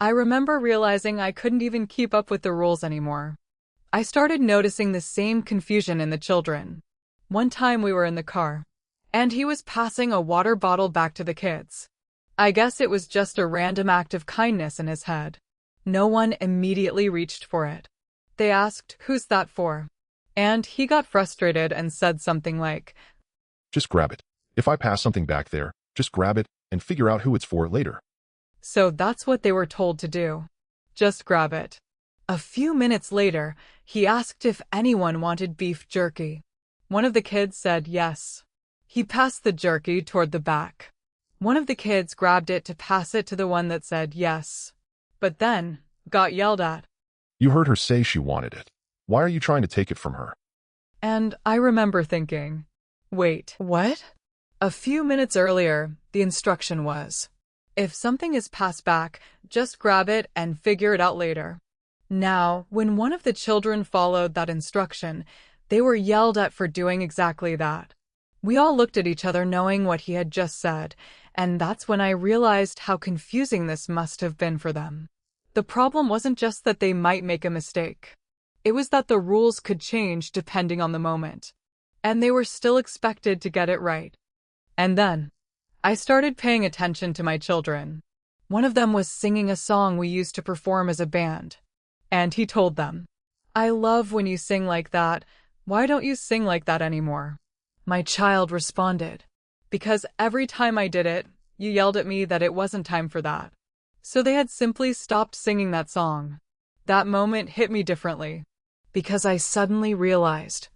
I remember realizing I couldn't even keep up with the rules anymore. I started noticing the same confusion in the children. One time we were in the car, and he was passing a water bottle back to the kids. I guess it was just a random act of kindness in his head. No one immediately reached for it. They asked, "Who's that for?" And he got frustrated and said something like, Just grab it. If I pass something back there, just grab it and figure out who it's for later. so that's what they were told to do. Just grab it. A few minutes later, he asked if anyone wanted beef jerky. One of the kids said yes. He passed the jerky toward the back. One of the kids grabbed it to pass it to the one that said yes, but then got yelled at. You heard her say she wanted it. Why are you trying to take it from her? And I remember thinking, wait, what? A few minutes earlier, the instruction was, if something is passed back, just grab it and figure it out later. Now, when one of the children followed that instruction, they were yelled at for doing exactly that. We all looked at each other knowing what he had just said, and that's when I realized how confusing this must have been for them. The problem wasn't just that they might make a mistake. It was that the rules could change depending on the moment, and they were still expected to get it right. And then, I started paying attention to my children. One of them was singing a song we used to perform as a band, and he told them, "I love when you sing like that. Why don't you sing like that anymore?" My child responded, "Because every time I did it, you yelled at me that it wasn't time for that." So they had simply stopped singing that song. That moment hit me differently, because I suddenly realized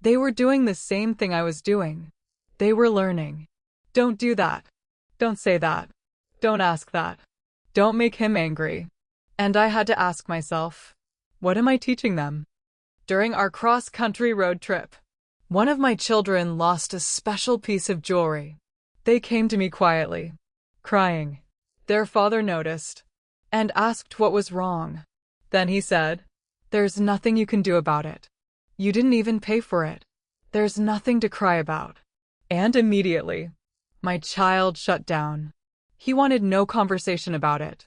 they were doing the same thing I was doing. They were learning. Don't do that. Don't say that. Don't ask that. Don't make him angry. And I had to ask myself, what am I teaching them? During our cross-country road trip, one of my children lost a special piece of jewelry. They came to me quietly, crying. Their father noticed and asked what was wrong. Then he said, "There's nothing you can do about it. You didn't even pay for it. There's nothing to cry about." And immediately, my child shut down. He wanted no conversation about it.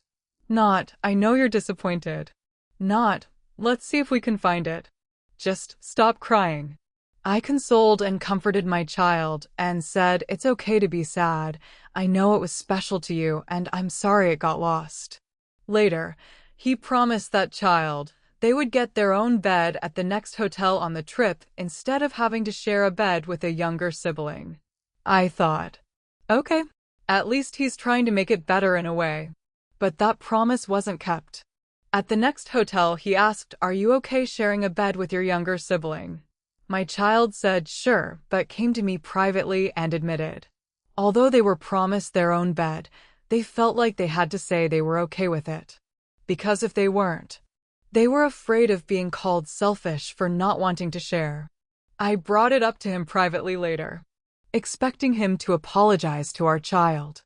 Not, "I know you're disappointed." Not, "Let's see if we can find it." Just, "Stop crying." I consoled and comforted my child and said, "It's okay to be sad. I know it was special to you, and I'm sorry it got lost." Later, he promised that child they would get their own bed at the next hotel on the trip instead of having to share a bed with a younger sibling. I thought, okay, at least he's trying to make it better in a way. But that promise wasn't kept. At the next hotel, he asked, "Are you okay sharing a bed with your younger sibling?" My child said sure, but came to me privately and admitted, although they were promised their own bed, they felt like they had to say they were okay with it. Because if they weren't, they were afraid of being called selfish for not wanting to share. I brought it up to him privately later, expecting him to apologize to our child.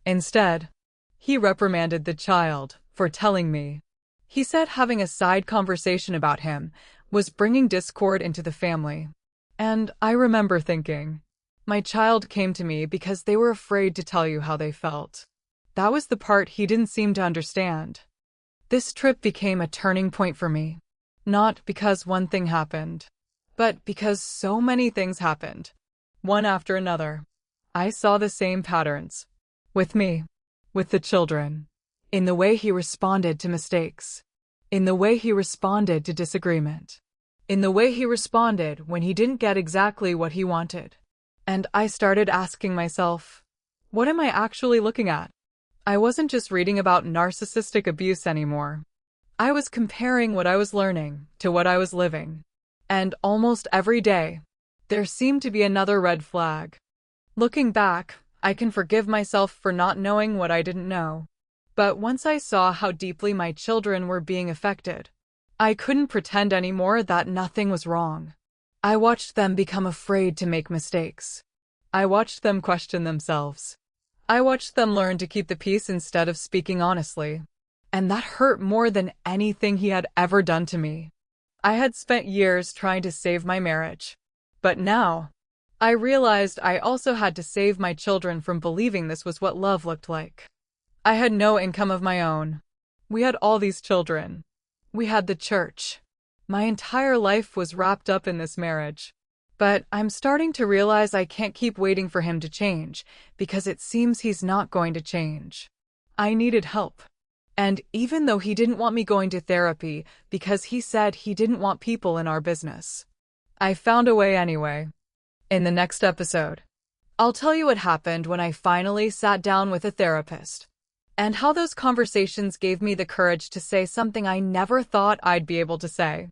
Instead, he reprimanded the child for telling me. He said having a side conversation about him was bringing discord into the family. And I remember thinking, my child came to me because they were afraid to tell you how they felt. That was the part he didn't seem to understand. This trip became a turning point for me, not because one thing happened, but because so many things happened, one after another. I saw the same patterns. With me, with the children, in the way he responded to mistakes, in the way he responded to disagreement, in the way he responded when he didn't get exactly what he wanted. And I started asking myself, what am I actually looking at? I wasn't just reading about narcissistic abuse anymore. I was comparing what I was learning to what I was living. And almost every day, there seemed to be another red flag. Looking back, I can forgive myself for not knowing what I didn't know. But once I saw how deeply my children were being affected, I couldn't pretend anymore that nothing was wrong. I watched them become afraid to make mistakes. I watched them question themselves. I watched them learn to keep the peace instead of speaking honestly. And that hurt more than anything he had ever done to me. I had spent years trying to save my marriage. But now, I realized I also had to save my children from believing this was what love looked like. I had no income of my own. We had all these children. We had the church. My entire life was wrapped up in this marriage. But I'm starting to realize I can't keep waiting for him to change, because it seems he's not going to change. I needed help. And even though he didn't want me going to therapy because he said he didn't want people in our business, I found a way anyway. In the next episode, I'll tell you what happened when I finally sat down with a therapist, and how those conversations gave me the courage to say something I never thought I'd be able to say.